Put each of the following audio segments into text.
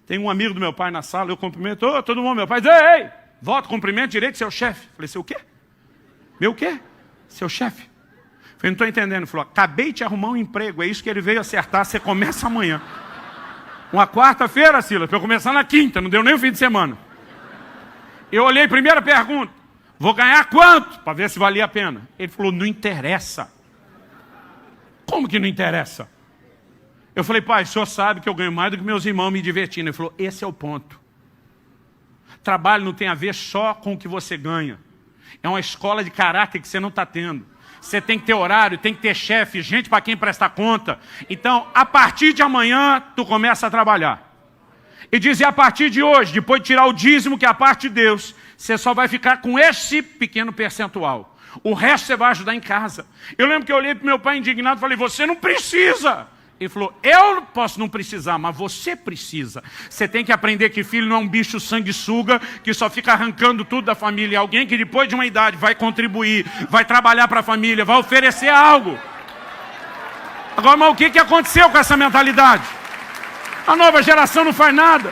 Tem um amigo do meu pai na sala, eu cumprimento, ô, todo mundo, meu pai diz, ei, volta, cumprimento direito, seu chefe. Falei, seu quê? Meu quê? Seu chefe. Falei, não estou entendendo. Ele falou, acabei de arrumar um emprego, é isso que ele veio acertar, você começa amanhã. Uma quarta-feira, Silas, para eu começar na quinta, não deu nem o fim de semana. Eu olhei, primeira pergunta, vou ganhar quanto? Para ver se valia a pena. Ele falou, não interessa. Como que não interessa? Eu falei, pai, o senhor sabe que eu ganho mais do que meus irmãos me divertindo. Ele falou, esse é o ponto. Trabalho não tem a ver só com o que você ganha. É uma escola de caráter que você não está tendo. Você tem que ter horário, tem que ter chefe, gente para quem prestar conta. Então, a partir de amanhã, tu começa a trabalhar. E dizia, a partir de hoje, depois de tirar o dízimo, que é a parte de Deus, você só vai ficar com esse pequeno percentual. O resto você vai ajudar em casa. Eu lembro que eu olhei para meu pai indignado e falei, você não precisa. Ele falou, eu posso não precisar, mas você precisa. Você tem que aprender que filho não é um bicho sanguessuga, que só fica arrancando tudo da família. É alguém que depois de uma idade vai contribuir, vai trabalhar para a família, vai oferecer algo. Agora, mas o que aconteceu com essa mentalidade? A nova geração não faz nada.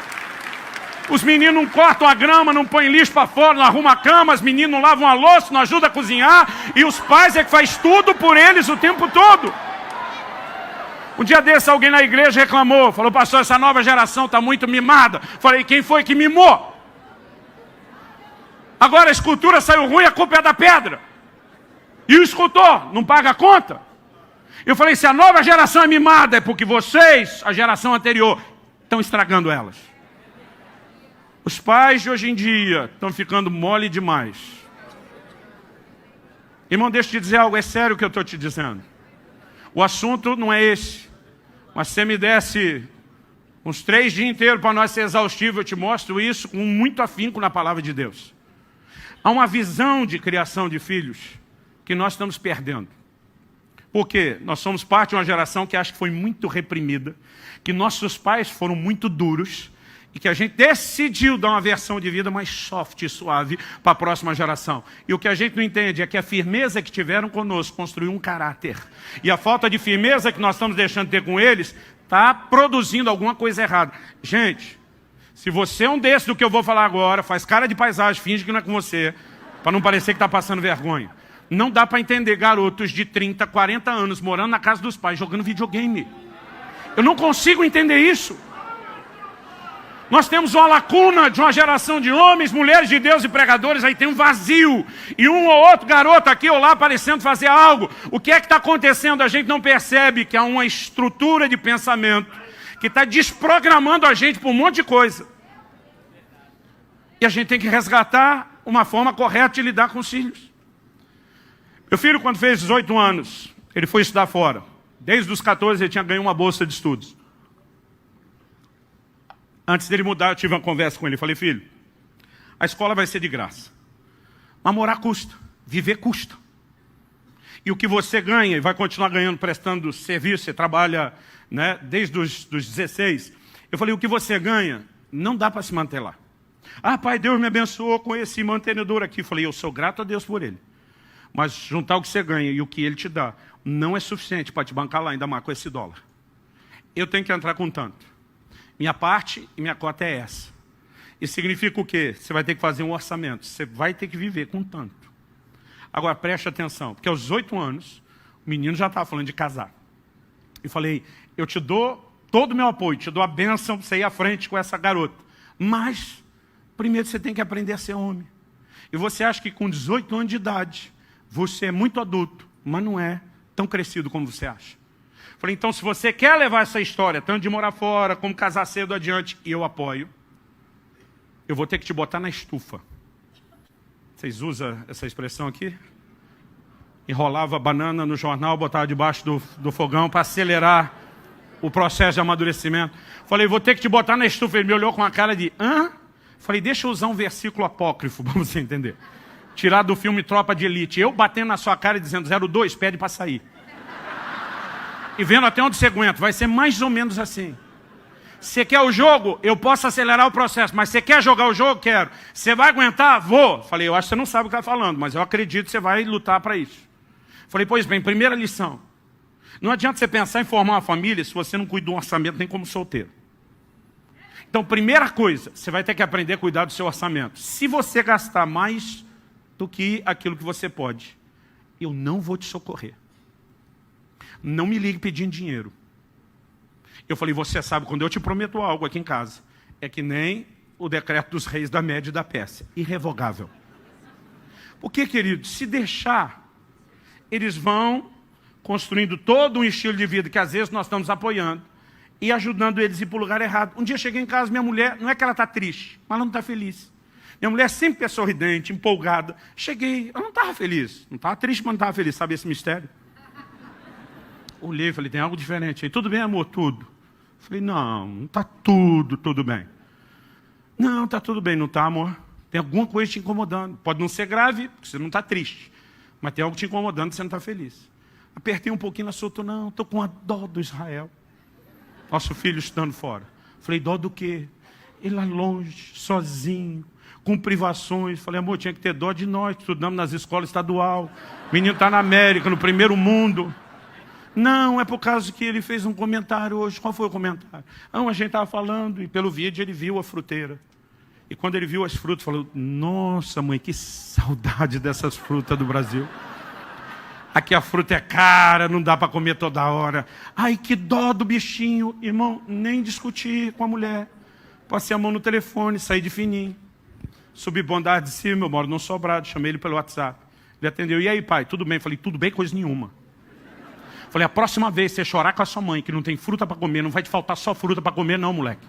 Os meninos não cortam a grama, não põem lixo para fora, não arrumam a cama, os meninos não lavam a louça, não ajudam a cozinhar, e os pais é que faz tudo por eles o tempo todo. Um dia desse alguém na igreja reclamou, falou, pastor, essa nova geração está muito mimada. Falei, quem foi que mimou? Agora a escultura saiu ruim, a culpa é da pedra. E o escultor não paga a conta? Eu falei, se a nova geração é mimada, é porque vocês, a geração anterior, estão estragando elas. Os pais de hoje em dia estão ficando mole demais. Irmão, deixa eu te dizer algo, é sério o que eu estou te dizendo. O assunto não é esse. Mas se você me desse uns 3 dias inteiros para nós ser exaustivo, eu te mostro isso com muito afinco na palavra de Deus. Há uma visão de criação de filhos que nós estamos perdendo. Por quê? Nós somos parte de uma geração que acha que foi muito reprimida, que nossos pais foram muito duros, e que a gente decidiu dar uma versão de vida mais soft e suave para a próxima geração. E o que a gente não entende é que a firmeza que tiveram conosco construiu um caráter. E a falta de firmeza que nós estamos deixando de ter com eles está produzindo alguma coisa errada. Gente, se você é um desses do que eu vou falar agora, faz cara de paisagem, finge que não é com você, para não parecer que está passando vergonha. Não dá para entender garotos de 30, 40 anos morando na casa dos pais, jogando videogame. Eu não consigo entender isso. Nós temos uma lacuna de uma geração de homens, mulheres de Deus e pregadores, aí tem um vazio. E um ou outro garoto aqui ou lá parecendo fazer algo. O que é que está acontecendo? A gente não percebe que há uma estrutura de pensamento que está desprogramando a gente por um monte de coisa. E a gente tem que resgatar uma forma correta de lidar com os filhos. Meu filho, quando fez 18 anos, ele foi estudar fora. Desde os 14 ele tinha ganho uma bolsa de estudos. Antes dele mudar, eu tive uma conversa com ele. Falei, filho, a escola vai ser de graça. Mas morar custa, viver custa. E o que você ganha, e vai continuar ganhando, prestando serviço, você trabalha, né, desde os 16. Eu falei, o que você ganha, não dá para se manter lá. Ah, pai, Deus me abençoou com esse mantenedor aqui. Eu falei, eu sou grato a Deus por ele. Mas juntar o que você ganha e o que ele te dá, não é suficiente para te bancar lá, ainda mais com esse dólar. Eu tenho que entrar com tanto. Minha parte e minha cota é essa. Isso significa o quê? Você vai ter que fazer um orçamento. Você vai ter que viver com tanto. Agora, preste atenção. Porque aos 18 anos, o menino já estava falando de casar. E falei, eu te dou todo o meu apoio, te dou a bênção para você ir à frente com essa garota. Mas, primeiro você tem que aprender a ser homem. E você acha que com 18 anos de idade, você é muito adulto, mas não é tão crescido como você acha. Falei, então se você quer levar essa história, tanto de morar fora, como casar cedo adiante, e eu apoio, eu vou ter que te botar na estufa. Vocês usam essa expressão aqui? Enrolava a banana no jornal, botava debaixo do fogão para acelerar o processo de amadurecimento. Falei, vou ter que te botar na estufa. Ele me olhou com uma cara de, hã? Falei, deixa eu usar um versículo apócrifo, para você entender. Tirar do filme Tropa de Elite. Eu batendo na sua cara e dizendo, 02, pede para sair. E vendo até onde você aguenta. Vai ser mais ou menos assim. Você quer o jogo? Eu posso acelerar o processo. Mas você quer jogar o jogo? Quero. Você vai aguentar? Vou. Falei, eu acho que você não sabe o que está falando, mas eu acredito que você vai lutar para isso. Falei, pois bem, primeira lição. Não adianta você pensar em formar uma família se você não cuida de um orçamento nem como solteiro. Então, primeira coisa, você vai ter que aprender a cuidar do seu orçamento. Se você gastar mais do que aquilo que você pode, eu não vou te socorrer. Não me ligue pedindo dinheiro. Eu falei, você sabe, quando eu te prometo algo aqui em casa, é que nem o decreto dos reis da Média e da Pérsia, irrevogável. Porque, querido, se deixar, eles vão construindo todo um estilo de vida que às vezes nós estamos apoiando e ajudando eles a ir para o lugar errado. Um dia cheguei em casa, minha mulher, não é que ela está triste, mas ela não está feliz. Minha mulher sempre é sorridente, empolgada. Cheguei, ela não estava feliz. Não estava triste, mas não estava feliz. Sabe esse mistério? Olhei e falei, tem algo diferente aí. Tudo bem, amor? Tudo. Falei, não está tudo bem. Não, está tudo bem, não está, amor? Tem alguma coisa te incomodando. Pode não ser grave, porque você não está triste. Mas tem algo te incomodando e você não está feliz. Apertei um pouquinho, ela soltou, não, estou com a dó do Israel. Nosso filho estando fora. Falei, dó do quê? Ele lá longe, sozinho, com privações. Falei, amor, tinha que ter dó de nós, que estudamos nas escolas estaduais. O menino está na América, no primeiro mundo. Não, é por causa que ele fez um comentário hoje. Qual foi o comentário? Não, a gente estava falando e pelo vídeo ele viu a fruteira. E quando ele viu as frutas, falou, nossa mãe, que saudade dessas frutas do Brasil. Aqui a fruta é cara, não dá para comer toda hora. Ai, que dó do bichinho. Irmão, nem discutir com a mulher. Passei a mão no telefone, saí de fininho. Subi bondade de cima, eu moro num sobrado, chamei ele pelo WhatsApp. Ele atendeu, e aí pai, tudo bem? Falei, tudo bem, coisa nenhuma. Falei, a próxima vez você chorar com a sua mãe, que não tem fruta para comer, não vai te faltar só fruta para comer não, moleque.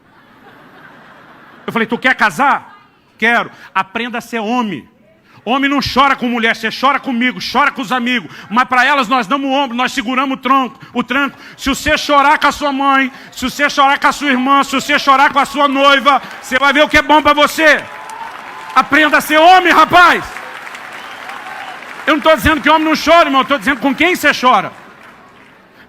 Eu falei, tu quer casar? Quero. Aprenda a ser homem. Homem não chora com mulher, você chora comigo, chora com os amigos. Mas para elas nós damos o ombro, nós seguramos o tranco. Se você chorar com a sua mãe, se você chorar com a sua irmã, se você chorar com a sua noiva, você vai ver o que é bom para você. Aprenda a ser homem, rapaz. Eu não estou dizendo que homem não chora, irmão. Eu estou dizendo com quem você chora.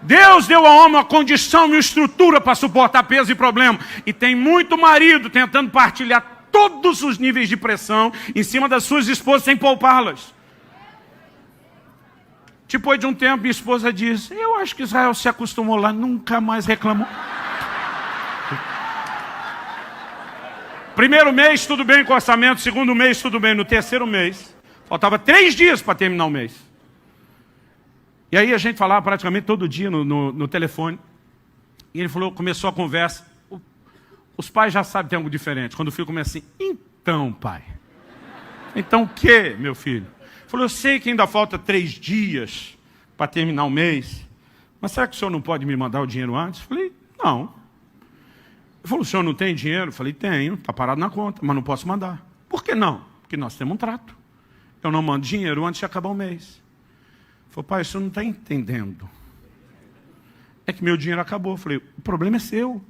Deus deu ao homem uma condição e uma estrutura para suportar peso e problema. E tem muito marido tentando partilhar todos os níveis de pressão em cima das suas esposas sem poupá-las. Depois de um tempo, minha esposa diz, eu acho que Israel se acostumou lá, nunca mais reclamou. Primeiro mês, tudo bem com o orçamento. Segundo mês, tudo bem. No terceiro mês, faltava 3 dias para terminar o mês. E aí a gente falava praticamente todo dia no telefone. E ele falou, começou a conversa. Os pais já sabem que tem algo diferente. Quando o filho começa assim, então pai. Então o quê, meu filho? Ele falou, eu sei que ainda falta 3 dias para terminar o mês. Mas será que o senhor não pode me mandar o dinheiro antes? Eu falei, não. Ele falou, o senhor não tem dinheiro? Eu falei, tenho, está parado na conta, mas não posso mandar. Por que não? Porque nós temos um trato. Eu não mando dinheiro antes de acabar o mês. Ele falou, pai, o senhor não está entendendo. É que meu dinheiro acabou. Eu falei, o problema é seu.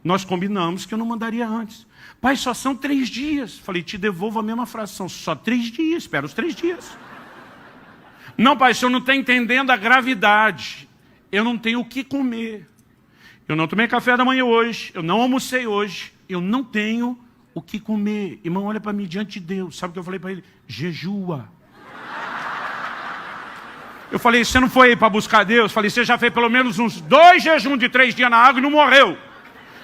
Nós combinamos que eu não mandaria antes. Pai, só são 3 dias. Eu falei, te devolvo a mesma fração. Só 3 dias, espera os 3 dias. Não, pai, o senhor não está entendendo a gravidade. Eu não tenho o que comer. Eu não tomei café da manhã hoje. Eu não almocei hoje. Eu não tenho o que comer. Irmão, olha para mim diante de Deus. Sabe o que eu falei para ele? Jejua. Eu falei, você não foi aí para buscar Deus? Eu falei, você já fez pelo menos uns 2 jejuns de 3 dias na água e não morreu.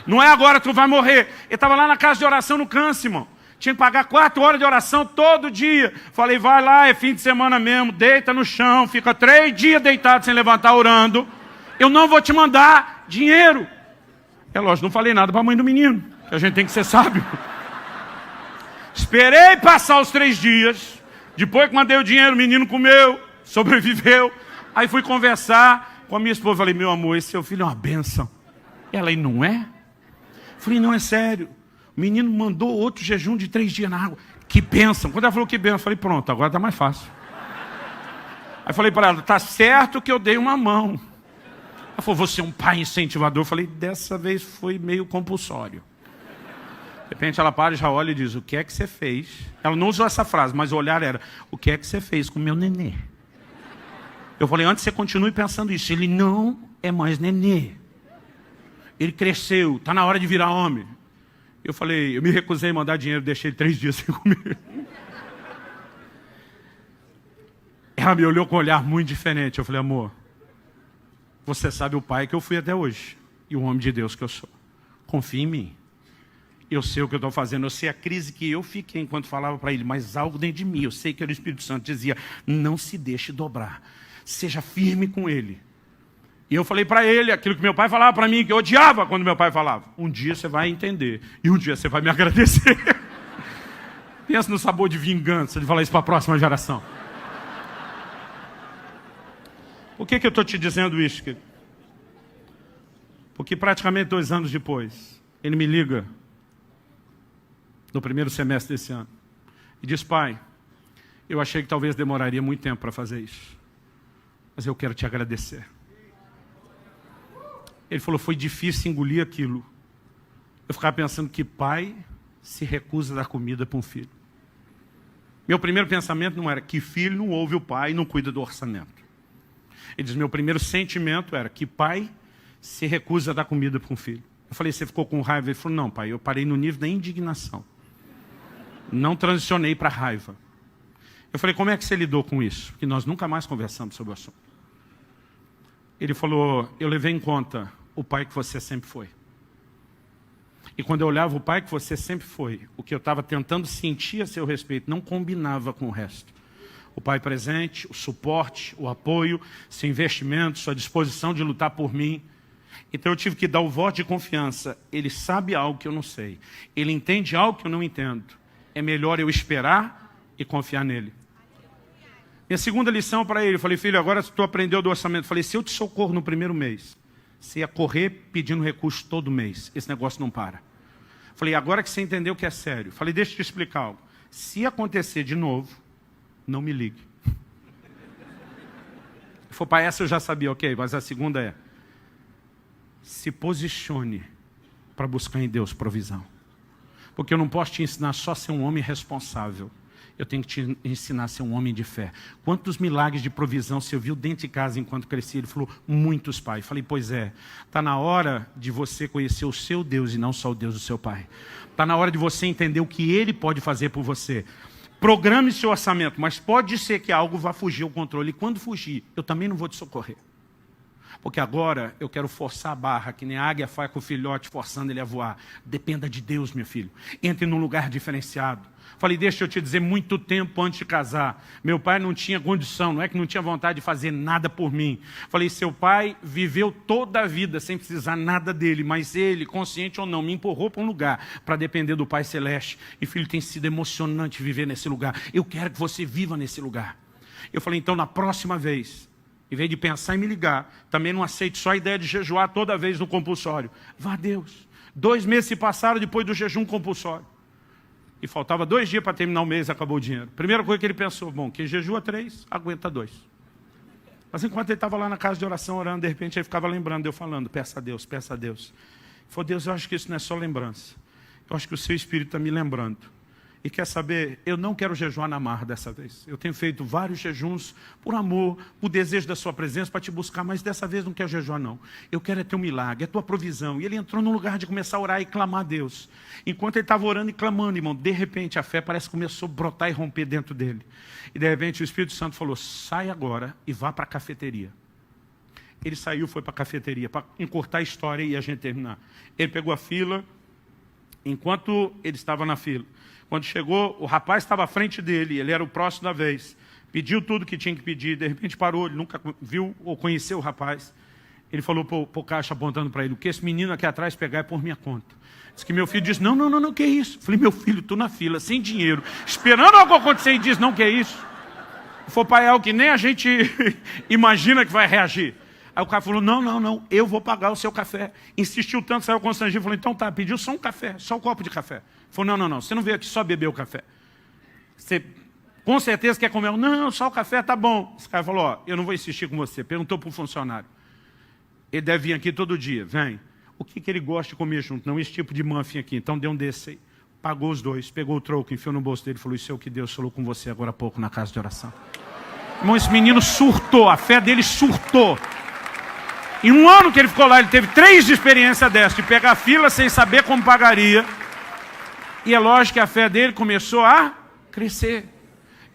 Não é agora que tu vai morrer. Ele estava lá na casa de oração no câncer, irmão. Tinha que pagar 4 horas de oração todo dia. Falei, vai lá, é fim de semana mesmo, deita no chão, fica 3 dias deitado sem levantar orando. Eu não vou te mandar dinheiro. É lógico, não falei nada para a mãe do menino, que a gente tem que ser sábio. Esperei passar os 3 dias. Depois que mandei o dinheiro, o menino comeu, sobreviveu. Aí fui conversar com a minha esposa. Falei, meu amor, esse seu filho é uma bênção. Ela, e não é? Falei, não, é sério. O menino mandou outro jejum de 3 dias na água. Que bênção. Quando ela falou que bênção, eu falei, pronto, agora está mais fácil. Aí falei para ela, tá certo que eu dei uma mão. Ela falou, você é um pai incentivador. Eu falei, dessa vez foi meio compulsório. De repente ela para e já olha e diz, o que é que você fez? Ela não usou essa frase, mas o olhar era, o que é que você fez com o meu nenê? Eu falei, antes você continue pensando isso. Ele não é mais nenê. Ele cresceu, está na hora de virar homem. Eu falei, eu me recusei a mandar dinheiro, deixei ele 3 dias sem comer. Ela me olhou com um olhar muito diferente. Eu falei, amor, você sabe o pai que eu fui até hoje. E o homem de Deus que eu sou. Confia em mim. Eu sei o que eu estou fazendo, eu sei a crise que eu fiquei enquanto falava para ele, mas algo dentro de mim, eu sei que era o Espírito Santo, dizia, não se deixe dobrar, seja firme com ele. E eu falei para ele aquilo que meu pai falava para mim, que eu odiava quando meu pai falava. Um dia você vai entender, e um dia você vai me agradecer. Pensa no sabor de vingança, de falar isso para a próxima geração. Por que eu estou te dizendo isso, querido? Porque praticamente 2 anos depois, ele me liga, no primeiro semestre desse ano, e diz, pai, eu achei que talvez demoraria muito tempo para fazer isso, mas eu quero te agradecer. Ele falou, foi difícil engolir aquilo. Eu ficava pensando que pai se recusa a dar comida para um filho. Meu primeiro pensamento não era que filho não ouve o pai e não cuida do orçamento. Ele diz, meu primeiro sentimento era que pai se recusa a dar comida para um filho. Eu falei, você ficou com raiva? Ele falou, não pai, eu parei no nível da indignação. Não transicionei para raiva. Eu falei, como é que você lidou com isso? Porque nós nunca mais conversamos sobre o assunto. Ele falou, eu levei em conta o pai que você sempre foi. E quando eu olhava o pai que você sempre foi, o que eu estava tentando sentir a seu respeito não combinava com o resto. O pai presente, o suporte, o apoio, seu investimento, sua disposição de lutar por mim. Então eu tive que dar o voto de confiança. Ele sabe algo que eu não sei. Ele entende algo que eu não entendo. É melhor eu esperar e confiar nele. Minha segunda lição para ele, eu falei, filho, agora tu aprendeu do orçamento. Eu falei, se eu te socorro no primeiro mês, você ia correr pedindo recurso todo mês. Esse negócio não para. Eu falei, agora que você entendeu que é sério. Eu falei, deixa eu te explicar algo. Se acontecer de novo, não me ligue. Ele falou, pai, essa eu já sabia, ok, mas a segunda é, se posicione para buscar em Deus provisão. Porque eu não posso te ensinar só a ser um homem responsável. Eu tenho que te ensinar a ser um homem de fé. Quantos milagres de provisão você viu dentro de casa enquanto crescia? Ele falou, muitos, pai. Eu falei, pois é, está na hora de você conhecer o seu Deus e não só o Deus do seu pai. Está na hora de você entender o que Ele pode fazer por você. Programe seu orçamento, mas pode ser que algo vá fugir ao controle. E quando fugir, eu também não vou te socorrer. Porque agora eu quero forçar a barra, que nem a águia faz com o filhote, forçando ele a voar. Dependa de Deus, meu filho. Entre num lugar diferenciado. Falei, deixa eu te dizer, muito tempo antes de casar, meu pai não tinha condição, não é que não tinha vontade de fazer nada por mim. Falei, seu pai viveu toda a vida sem precisar nada dele, mas ele, consciente ou não, me empurrou para um lugar para depender do Pai Celeste. E filho, tem sido emocionante viver nesse lugar. Eu quero que você viva nesse lugar. Eu falei, então na próxima vez, em vez de pensar em me ligar, também não aceite só a ideia de jejuar toda vez no compulsório. Vá a Deus. 2 meses se passaram depois do jejum compulsório. E faltava 2 dias para terminar o mês e acabou o dinheiro. Primeira coisa que ele pensou, bom, quem jejua 3, aguenta 2. Mas enquanto ele estava lá na casa de oração orando, de repente ele ficava lembrando, eu falando, peça a Deus, peça a Deus. Ele falou, Deus, eu acho que isso não é só lembrança. Eu acho que o seu Espírito está me lembrando. E quer saber, eu não quero jejuar na marra dessa vez. Eu tenho feito vários jejuns por amor, por desejo da sua presença, para te buscar, mas dessa vez não quero jejuar não. Eu quero é teu milagre, é tua provisão. E ele entrou num lugar de começar a orar e clamar a Deus. Enquanto ele estava orando e clamando, irmão, de repente a fé parece que começou a brotar e romper dentro dele. E de repente o Espírito Santo falou, sai agora e vá para a cafeteria. Ele saiu, foi para a cafeteria, para encurtar a história e a gente terminar. Ele pegou a fila, enquanto ele estava na fila. Quando chegou, o rapaz estava à frente dele, ele era o próximo da vez. Pediu tudo que tinha que pedir, de repente parou, ele nunca viu ou conheceu o rapaz. Ele falou para o caixa apontando para ele, o que esse menino aqui atrás pegar é por minha conta. Disse que meu filho disse, não, que é isso? Falei, meu filho, tu na fila, sem dinheiro, esperando algo acontecer e diz, não, que é isso? Ele falou, pai, é algo que nem a gente imagina que vai reagir. Aí o cara falou, não, eu vou pagar o seu café. Insistiu tanto, saiu constrangido, falou, então tá, pediu só um café, só um copo de café. Falou, não, você não veio aqui só beber o café. Você com certeza quer comer? Não, só o café tá bom. Esse cara falou, ó, eu não vou insistir com você. Perguntou para o funcionário. Ele deve vir aqui todo dia, vem. O que ele gosta de comer junto? Não, esse tipo de muffin aqui, então dê um desse aí. Pagou os 2, pegou o troco, enfiou no bolso dele e falou, isso é o que Deus falou com você agora há pouco na casa de oração. Irmão, esse menino surtou, a fé dele surtou. Em 1 ano que ele ficou lá, ele teve 3 de experiência dessa, de pegar fila sem saber como pagaria. E é lógico que a fé dele começou a crescer.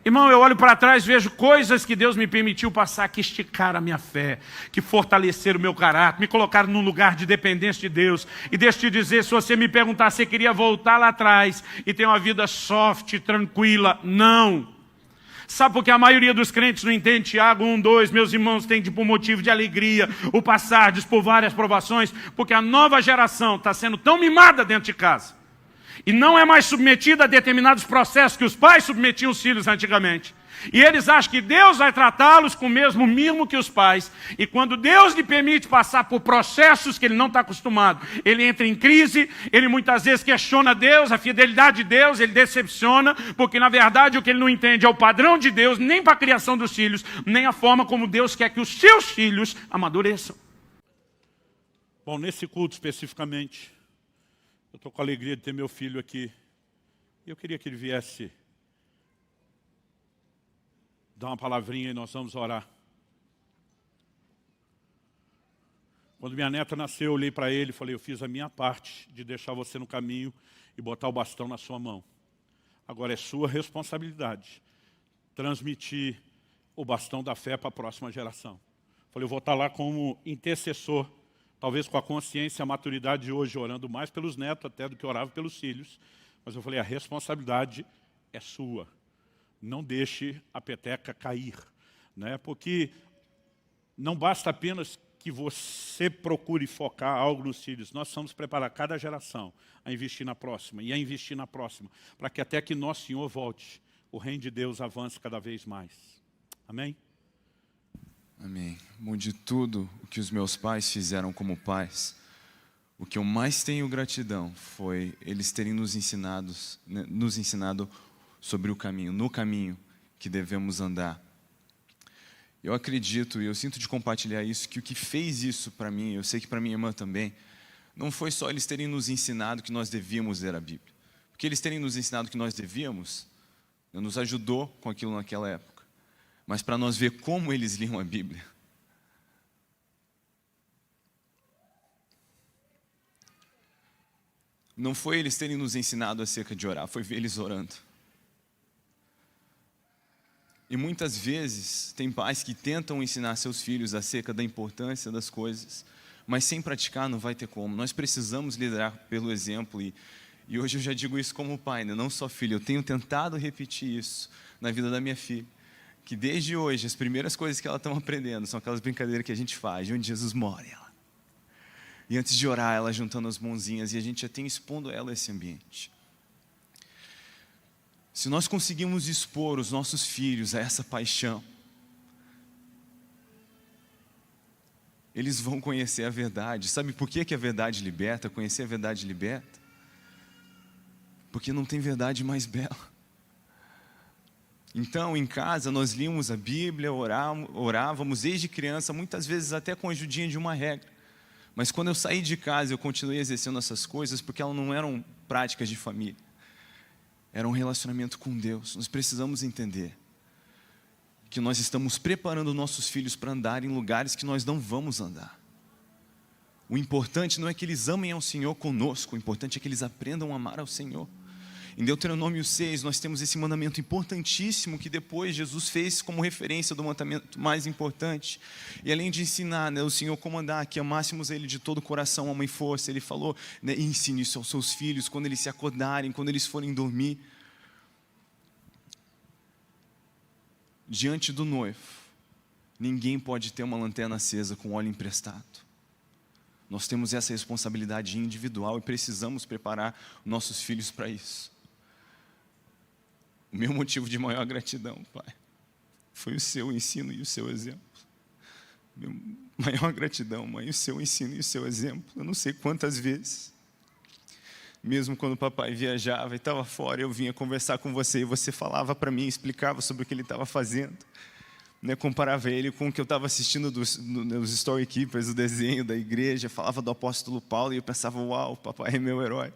Irmão, eu olho para trás e vejo coisas que Deus me permitiu passar, que esticaram a minha fé, que fortaleceram o meu caráter, me colocaram num lugar de dependência de Deus. E deixa eu te dizer, se você me perguntar se você queria voltar lá atrás e ter uma vida soft, tranquila, não. Sabe por que a maioria dos crentes não entende Tiago 1:2? Meus irmãos, tem por motivo de alegria o passardes por várias provações, porque a nova geração está sendo tão mimada dentro de casa. E não é mais submetida a determinados processos que os pais submetiam os filhos antigamente. E eles acham que Deus vai tratá-los com o mesmo mimo que os pais. E quando Deus lhe permite passar por processos que ele não está acostumado, ele entra em crise, ele muitas vezes questiona Deus, a fidelidade de Deus, ele decepciona, porque na verdade o que ele não entende é o padrão de Deus, nem para a criação dos filhos, nem a forma como Deus quer que os seus filhos amadureçam. Bom, nesse culto especificamente, eu estou com a alegria de ter meu filho aqui. E eu queria que ele viesse dar uma palavrinha e nós vamos orar. Quando minha neta nasceu, eu olhei para ele e falei, eu fiz a minha parte de deixar você no caminho e botar o bastão na sua mão. Agora é sua responsabilidade transmitir o bastão da fé para a próxima geração. Falei, eu vou estar lá como intercessor, talvez com a consciência e a maturidade de hoje, orando mais pelos netos até do que orava pelos filhos. Mas eu falei, a responsabilidade é sua. Não deixe a peteca cair. Né? Porque não basta apenas que você procure focar algo nos filhos. Nós precisamos preparar cada geração a investir na próxima e a investir na próxima, para que até que nosso Senhor volte, o reino de Deus avance cada vez mais. Amém? Amém. Bom, de tudo o que os meus pais fizeram como pais, o que eu mais tenho gratidão foi eles terem nos ensinado sobre o caminho, no caminho que devemos andar. Eu acredito e eu sinto de compartilhar isso, que o que fez isso para mim, eu sei que para minha irmã também, não foi só eles terem nos ensinado que nós devíamos ler a Bíblia. Porque eles terem nos ensinado que nós devíamos, nos ajudou com aquilo naquela época. Mas para nós ver como eles liam a Bíblia. Não foi eles terem nos ensinado acerca de orar, foi ver eles orando. E muitas vezes tem pais que tentam ensinar seus filhos acerca da importância das coisas, mas sem praticar não vai ter como. Nós precisamos liderar pelo exemplo e hoje eu já digo isso como pai, né? Não só filho, eu tenho tentado repetir isso na vida da minha filha. Que desde hoje, as primeiras coisas que ela está aprendendo são aquelas brincadeiras que a gente faz, de onde Jesus mora. E antes de orar, ela juntando as mãozinhas, e a gente já tem expondo ela esse ambiente. Se nós conseguimos expor os nossos filhos a essa paixão, eles vão conhecer a verdade. Sabe por que a verdade liberta? Conhecer a verdade liberta? Porque não tem verdade mais bela. Então, em casa, nós líamos a Bíblia, orávamos desde criança, muitas vezes até com a ajudinha de uma regra. Mas quando eu saí de casa, eu continuei exercendo essas coisas porque elas não eram práticas de família. Era um relacionamento com Deus. Nós precisamos entender que nós estamos preparando nossos filhos para andar em lugares que nós não vamos andar. O importante não é que eles amem ao Senhor conosco, o importante é que eles aprendam a amar ao Senhor. Em Deuteronômio 6, nós temos esse mandamento importantíssimo que depois Jesus fez como referência do mandamento mais importante. E além de ensinar, né, o Senhor como andar, que amássemos Ele de todo o coração, alma e força, Ele falou, né, ensine isso aos seus filhos, quando eles se acordarem, quando eles forem dormir. Diante do noivo, ninguém pode ter uma lanterna acesa com óleo emprestado. Nós temos essa responsabilidade individual e precisamos preparar nossos filhos para isso. O meu motivo de maior gratidão, Pai, foi o seu ensino e o seu exemplo. Meu maior gratidão, Mãe, o seu ensino e o seu exemplo. Eu não sei quantas vezes, mesmo quando o papai viajava e estava fora, eu vinha conversar com você e você falava para mim, explicava sobre o que ele estava fazendo. Né, comparava ele com o que eu estava assistindo nos Storykeepers, o desenho da igreja, falava do apóstolo Paulo e eu pensava, uau, papai é meu herói.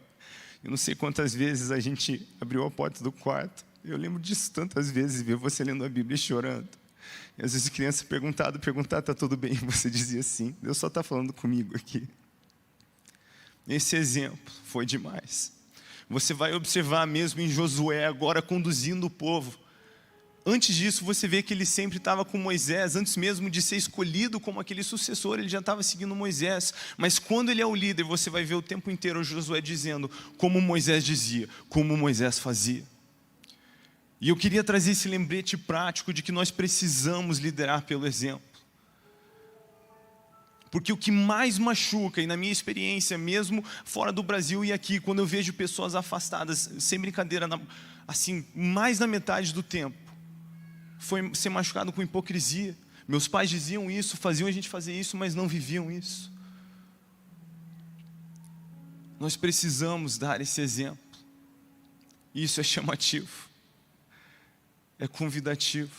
Eu não sei quantas vezes a gente abriu a porta do quarto. Eu lembro disso tantas vezes, ver você lendo a Bíblia e chorando. E às vezes a criança perguntar, está tudo bem? E você dizia assim, Deus só está falando comigo aqui. Esse exemplo foi demais. Você vai observar mesmo em Josué agora conduzindo o povo Antes disso, você vê que ele sempre estava com Moisés, antes mesmo de ser escolhido como aquele sucessor, ele já estava seguindo Moisés. Mas quando ele é o líder, você vai ver o tempo inteiro Josué dizendo como Moisés dizia, como Moisés fazia. E eu queria trazer esse lembrete prático de que nós precisamos liderar pelo exemplo. Porque o que mais machuca, e na minha experiência, mesmo fora do Brasil e aqui, quando eu vejo pessoas afastadas, sem brincadeira, assim, mais da metade do tempo, foi ser machucado com hipocrisia. Meus pais diziam isso, faziam a gente fazer isso, mas não viviam isso. Nós precisamos dar esse exemplo. Isso é chamativo, é convidativo.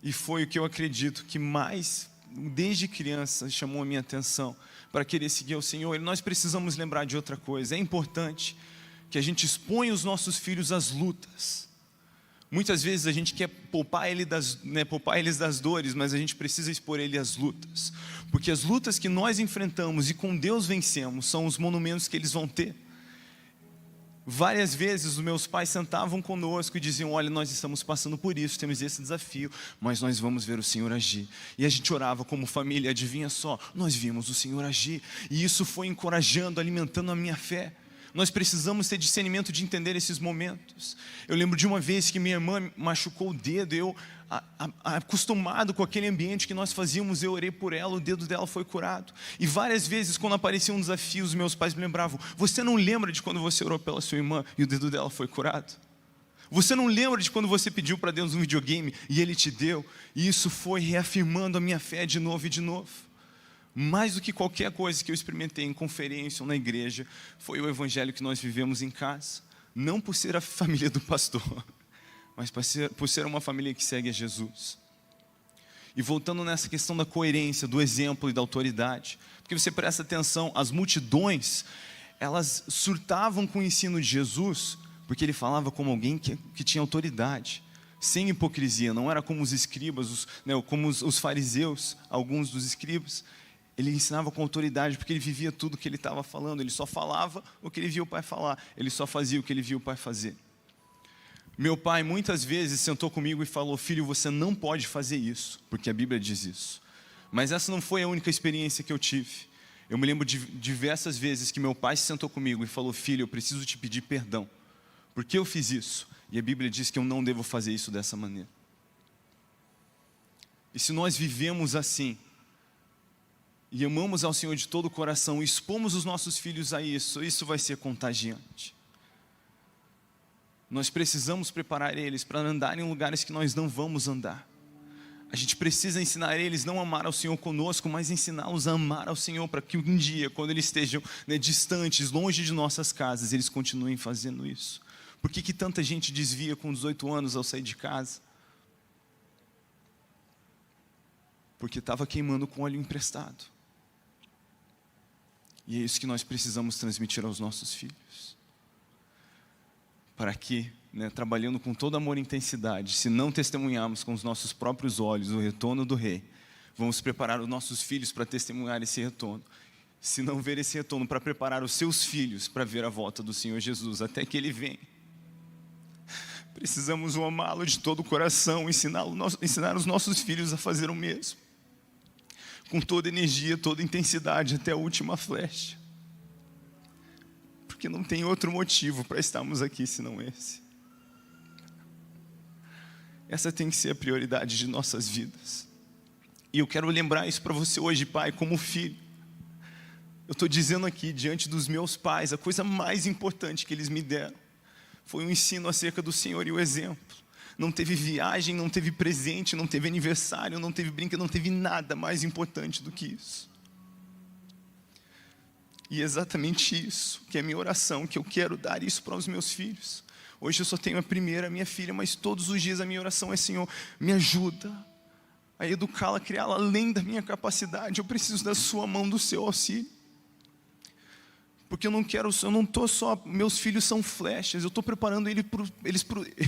E foi o que eu acredito que mais, desde criança, chamou a minha atenção para querer seguir ao Senhor. E nós precisamos lembrar de outra coisa. É importante que a gente exponha os nossos filhos às lutas. Muitas vezes a gente quer poupar eles das dores, mas a gente precisa expor ele às lutas. Porque as lutas que nós enfrentamos e com Deus vencemos são os monumentos que eles vão ter. Várias vezes os meus pais sentavam conosco e diziam, olha, nós estamos passando por isso, temos esse desafio, mas nós vamos ver o Senhor agir. E a gente orava como família, adivinha só, nós vimos o Senhor agir. E isso foi encorajando, alimentando a minha fé. Nós precisamos ter discernimento de entender esses momentos. Eu lembro de uma vez que minha irmã machucou o dedo, eu, acostumado com aquele ambiente que nós fazíamos, eu orei por ela, o dedo dela foi curado. E várias vezes, quando aparecia um desafio, os meus pais me lembravam, você não lembra de quando você orou pela sua irmã e o dedo dela foi curado? Você não lembra de quando você pediu para Deus um videogame e Ele te deu? E isso foi reafirmando a minha fé de novo e de novo. Mais do que qualquer coisa que eu experimentei em conferência ou na igreja, foi o evangelho que nós vivemos em casa. Não por ser a família do pastor, mas por ser uma família que segue a Jesus. E voltando nessa questão da coerência, do exemplo e da autoridade, porque você presta atenção, as multidões, elas surtavam com o ensino de Jesus, porque ele falava como alguém que tinha autoridade, sem hipocrisia, não era como os escribas, como os fariseus, alguns dos escribas. Ele ensinava com autoridade, porque ele vivia tudo o que ele estava falando. Ele só falava o que ele via o pai falar. Ele só fazia o que ele via o pai fazer. Meu pai muitas vezes sentou comigo e falou, filho, você não pode fazer isso, porque a Bíblia diz isso. Mas essa não foi a única experiência que eu tive. Eu me lembro de diversas vezes que meu pai se sentou comigo e falou, filho, eu preciso te pedir perdão. Por que eu fiz isso? E a Bíblia diz que eu não devo fazer isso dessa maneira. E se nós vivemos assim, e amamos ao Senhor de todo o coração, e expomos os nossos filhos a isso, isso vai ser contagiante. Nós precisamos preparar eles para andar em lugares que nós não vamos andar. A gente precisa ensinar eles não a amar ao Senhor conosco, mas ensiná-los a amar ao Senhor, para que um dia, quando eles estejam distantes, longe de nossas casas, eles continuem fazendo isso. Por que tanta gente desvia com 18 anos ao sair de casa? Porque estava queimando com óleo emprestado. E é isso que nós precisamos transmitir aos nossos filhos. Para que, trabalhando com todo amor e intensidade, se não testemunharmos com os nossos próprios olhos o retorno do Rei, vamos preparar os nossos filhos para testemunhar esse retorno. Se não ver esse retorno, para preparar os seus filhos para ver a volta do Senhor Jesus, até que Ele venha. Precisamos amá-lo de todo o coração, ensinar os nossos filhos a fazer o mesmo. Com toda energia, toda intensidade, até a última flecha. Porque não tem outro motivo para estarmos aqui senão esse. Essa tem que ser a prioridade de nossas vidas. E eu quero lembrar isso para você hoje, pai, como filho. Eu estou dizendo aqui, diante dos meus pais, a coisa mais importante que eles me deram foi um ensino acerca do Senhor e o exemplo. Não teve viagem, não teve presente, não teve aniversário, não teve brinquedo, não teve nada mais importante do que isso. E é exatamente isso que é a minha oração, que eu quero dar isso para os meus filhos. Hoje eu só tenho a primeira, a minha filha, mas todos os dias a minha oração é, Senhor, me ajuda a educá-la, a criá-la além da minha capacidade. Eu preciso da sua mão, do seu auxílio. Porque eu não estou só, meus filhos são flechas, eu estou preparando eles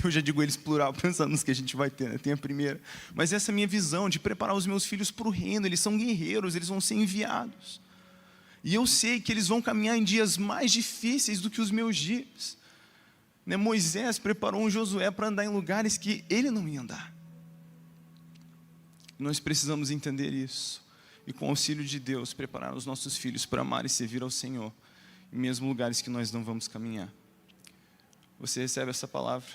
eu já digo eles plural, pensando nos que a gente vai ter, tem a primeira. Mas essa é a minha visão, de preparar os meus filhos para o reino, eles são guerreiros, eles vão ser enviados. E eu sei que eles vão caminhar em dias mais difíceis do que os meus dias. Né? Moisés preparou um Josué para andar em lugares que ele não ia andar. Nós precisamos entender isso. E com o auxílio de Deus, preparar os nossos filhos para amar e servir ao Senhor, em mesmo lugares que nós não vamos caminhar. Você recebe essa palavra?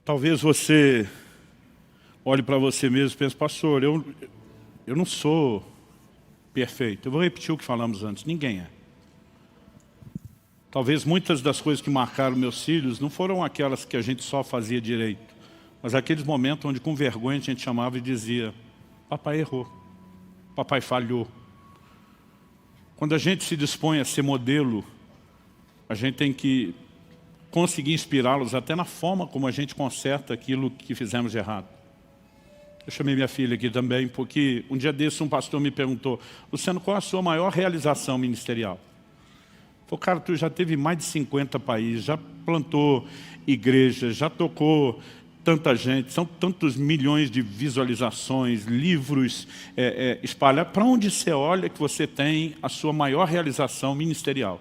Talvez você olhe para você mesmo e pense, pastor, eu não sou perfeito. Eu vou repetir o que falamos antes, ninguém é. Talvez muitas das coisas que marcaram meus filhos não foram aquelas que a gente só fazia direito, mas aqueles momentos onde com vergonha a gente chamava e dizia, papai errou, papai falhou. Quando a gente se dispõe a ser modelo, a gente tem que conseguir inspirá-los até na forma como a gente conserta aquilo que fizemos de errado. Eu chamei minha filha aqui também, porque um dia desse um pastor me perguntou, Luciano, qual a sua maior realização ministerial? Falei, cara, tu já teve mais de 50 países, já plantou igrejas, já tocou tanta gente, são tantos milhões de visualizações, livros espalhados. Para onde você olha que você tem a sua maior realização ministerial?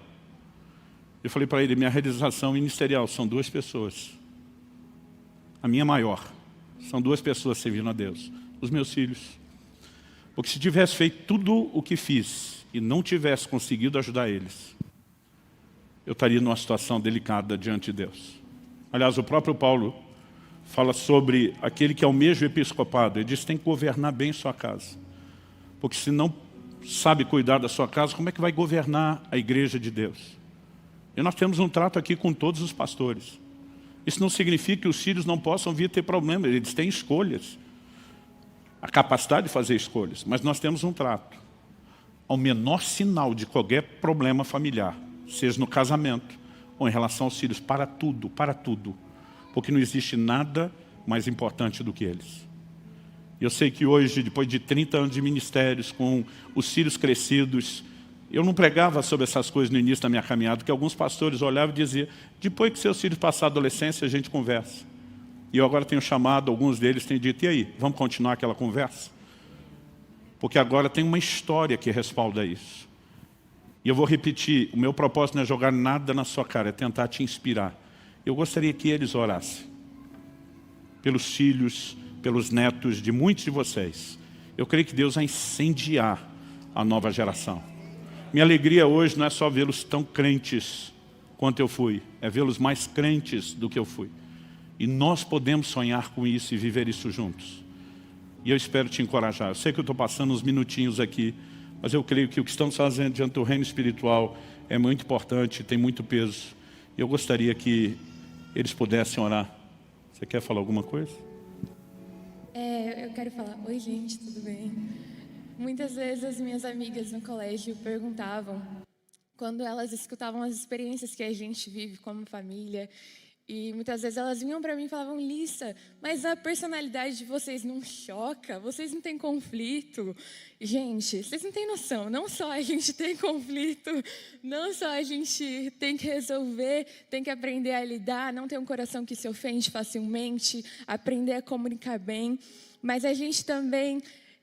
Eu falei para ele, minha realização ministerial são 2 pessoas. A minha maior são 2 pessoas servindo a Deus, os meus filhos. Porque se tivesse feito tudo o que fiz e não tivesse conseguido ajudar eles, eu estaria numa situação delicada diante de Deus. Aliás, o próprio Paulo fala sobre aquele que almeja o episcopado. Ele diz que tem que governar bem sua casa. Porque se não sabe cuidar da sua casa, como é que vai governar a igreja de Deus? E nós temos um trato aqui com todos os pastores. Isso não significa que os filhos não possam vir ter problemas, eles têm escolhas. A capacidade de fazer escolhas, mas nós temos um trato. Ao menor sinal de qualquer problema familiar, seja no casamento ou em relação aos filhos, para tudo, porque não existe nada mais importante do que eles. E eu sei que hoje, depois de 30 anos de ministérios, com os filhos crescidos, eu não pregava sobre essas coisas no início da minha caminhada, porque alguns pastores olhavam e diziam, depois que seus filhos passarem a adolescência, a gente conversa. E eu agora tenho chamado, alguns deles têm dito, e aí, vamos continuar aquela conversa? Porque agora tem uma história que respalda isso. E eu vou repetir, o meu propósito não é jogar nada na sua cara, é tentar te inspirar. Eu gostaria que eles orassem pelos filhos, pelos netos de muitos de vocês. Eu creio que Deus vai incendiar a nova geração. Minha alegria hoje não é só vê-los tão crentes quanto eu fui, é vê-los mais crentes do que eu fui. E nós podemos sonhar com isso e viver isso juntos. E eu espero te encorajar. Eu sei que eu estou passando uns minutinhos aqui, mas eu creio que o que estamos fazendo diante do reino espiritual é muito importante, tem muito peso. E eu gostaria que eles pudessem orar. Você quer falar alguma coisa? Eu quero falar, oi gente, tudo bem? Muitas vezes as minhas amigas no colégio perguntavam, quando elas escutavam as experiências que a gente vive como família, e muitas vezes elas vinham para mim e falavam, Lissa, mas a personalidade de vocês não choca? Vocês não têm conflito? Gente, vocês não têm noção, não só a gente tem conflito, não só a gente tem que resolver, tem que aprender a lidar, não ter um coração que se ofende facilmente, aprender a comunicar bem, mas a gente também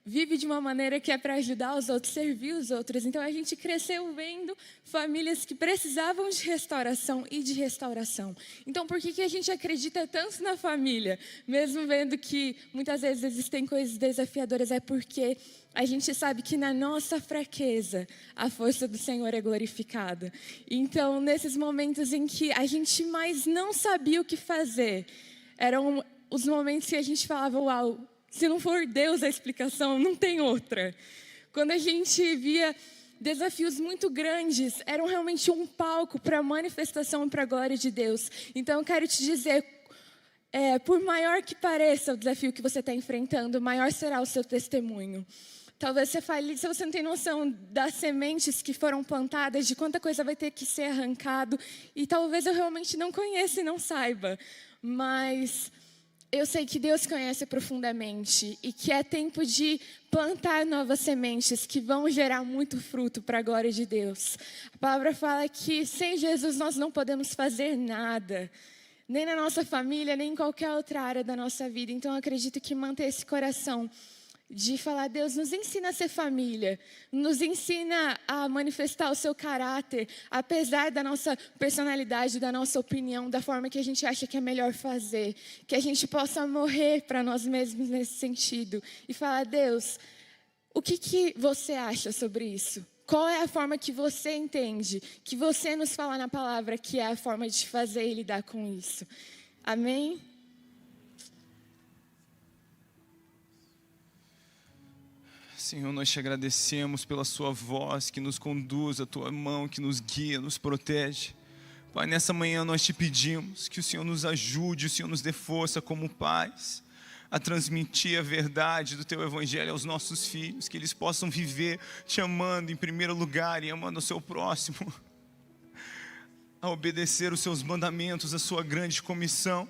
vive de uma maneira que é para ajudar os outros, servir os outros. Então, a gente cresceu vendo famílias que precisavam de restauração e de restauração. Então, por que a gente acredita tanto na família? Mesmo vendo que muitas vezes existem coisas desafiadoras, é porque a gente sabe que na nossa fraqueza, a força do Senhor é glorificada. Então, nesses momentos em que a gente mais não sabia o que fazer, eram os momentos que a gente falava, uau, se não for Deus a explicação, não tem outra. Quando a gente via desafios muito grandes, eram realmente um palco para a manifestação e para a glória de Deus. Então, eu quero te dizer, por maior que pareça o desafio que você está enfrentando, maior será o seu testemunho. Talvez você fale, se você não tem noção das sementes que foram plantadas, de quanta coisa vai ter que ser arrancado, e talvez eu realmente não conheça e não saiba, mas eu sei que Deus conhece profundamente e que é tempo de plantar novas sementes que vão gerar muito fruto para a glória de Deus. A palavra fala que sem Jesus nós não podemos fazer nada, nem na nossa família, nem em qualquer outra área da nossa vida. Então eu acredito que manter esse coração de falar, Deus, nos ensina a ser família, nos ensina a manifestar o seu caráter, apesar da nossa personalidade, da nossa opinião, da forma que a gente acha que é melhor fazer, que a gente possa morrer para nós mesmos nesse sentido e falar, Deus, o que você acha sobre isso? Qual é a forma que você entende, que você nos fala na palavra que é a forma de fazer e lidar com isso? Amém? Senhor, nós te agradecemos pela sua voz que nos conduz, a tua mão que nos guia, nos protege. Pai, nessa manhã nós te pedimos que o Senhor nos ajude, o Senhor nos dê força como pais, a transmitir a verdade do teu evangelho aos nossos filhos, que eles possam viver te amando em primeiro lugar e amando o seu próximo, a obedecer os seus mandamentos, a sua grande comissão.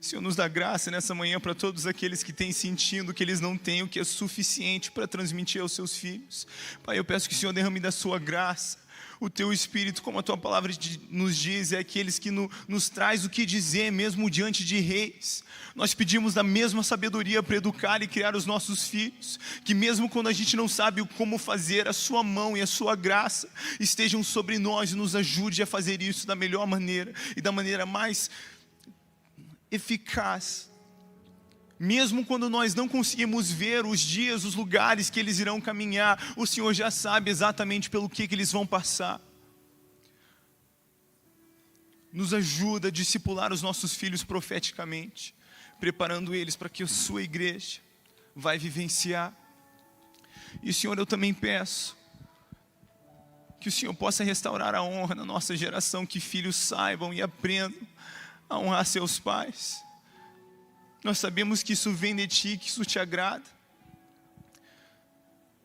Senhor, nos dá graça nessa manhã para todos aqueles que têm sentido que eles não têm o que é suficiente para transmitir aos seus filhos. Pai, eu peço que o Senhor derrame da sua graça, o teu Espírito, como a tua palavra nos diz, é aqueles que nos traz o que dizer, mesmo diante de reis. Nós pedimos da mesma sabedoria para educar e criar os nossos filhos, que mesmo quando a gente não sabe como fazer, a sua mão e a sua graça estejam sobre nós e nos ajude a fazer isso da melhor maneira e da maneira mais eficaz, mesmo quando nós não conseguimos ver os dias, os lugares que eles irão caminhar, o Senhor já sabe exatamente pelo que eles vão passar. Nos ajuda a discipular os nossos filhos profeticamente, preparando eles para que a sua igreja vai vivenciar. E Senhor, eu também peço que o Senhor possa restaurar a honra na nossa geração, que filhos saibam e aprendam a honrar seus pais. Nós sabemos que isso vem de ti, que isso te agrada.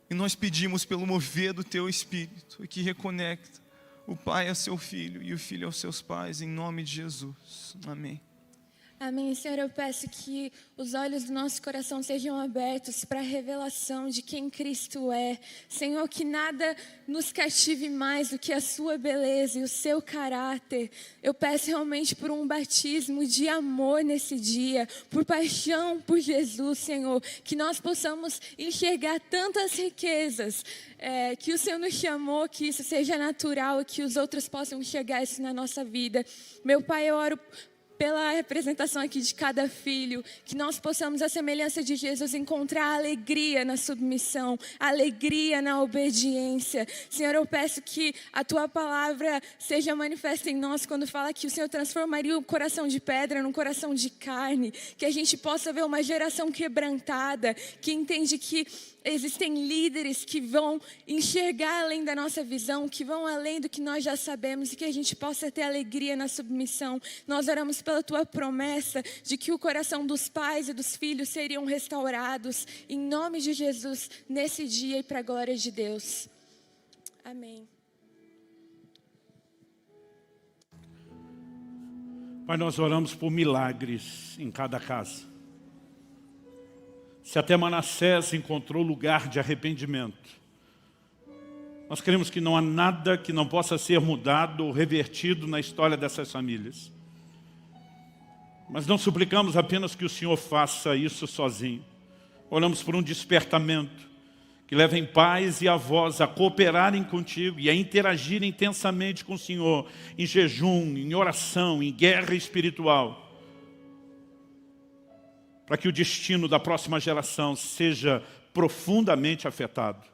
E nós pedimos pelo mover do teu Espírito, que reconecta o pai ao seu filho e o filho aos seus pais, em nome de Jesus. Amém. Amém. Senhor, eu peço que os olhos do nosso coração sejam abertos para a revelação de quem Cristo é. Senhor, que nada nos cative mais do que a sua beleza e o seu caráter. Eu peço realmente por um batismo de amor nesse dia, por paixão por Jesus, Senhor, que nós possamos enxergar tantas riquezas, que o Senhor nos chamou, que isso seja natural e que os outros possam enxergar isso na nossa vida. Meu Pai, eu oro pela representação aqui de cada filho, que nós possamos, à semelhança de Jesus, encontrar alegria na submissão, alegria na obediência. Senhor, eu peço que a Tua palavra seja manifesta em nós quando fala que o Senhor transformaria o coração de pedra num coração de carne, que a gente possa ver uma geração quebrantada, que entende que existem líderes que vão enxergar além da nossa visão, que vão além do que nós já sabemos e que a gente possa ter alegria na submissão. Nós oramos pela Tua promessa de que o coração dos pais e dos filhos seriam restaurados em nome de Jesus nesse dia e para a glória de Deus. Amém. Pai, nós oramos por milagres em cada casa. Se até Manassés encontrou lugar de arrependimento, nós queremos que não há nada que não possa ser mudado ou revertido na história dessas famílias. Mas não suplicamos apenas que o Senhor faça isso sozinho. Oramos por um despertamento que levem pais e avós a cooperarem contigo e a interagir intensamente com o Senhor em jejum, em oração, em guerra espiritual, para que o destino da próxima geração seja profundamente afetado.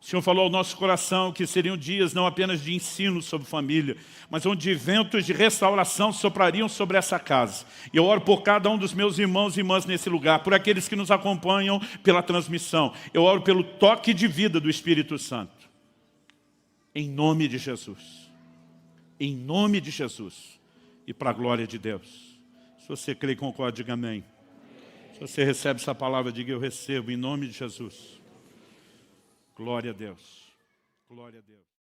O Senhor falou ao nosso coração que seriam dias não apenas de ensino sobre família, mas onde ventos de restauração soprariam sobre essa casa. E eu oro por cada um dos meus irmãos e irmãs nesse lugar, por aqueles que nos acompanham pela transmissão. Eu oro pelo toque de vida do Espírito Santo. Em nome de Jesus. Em nome de Jesus. E para a glória de Deus. Se você crê e concorda, diga amém. Se você recebe essa palavra, diga eu recebo, em nome de Jesus. Glória a Deus. Glória a Deus.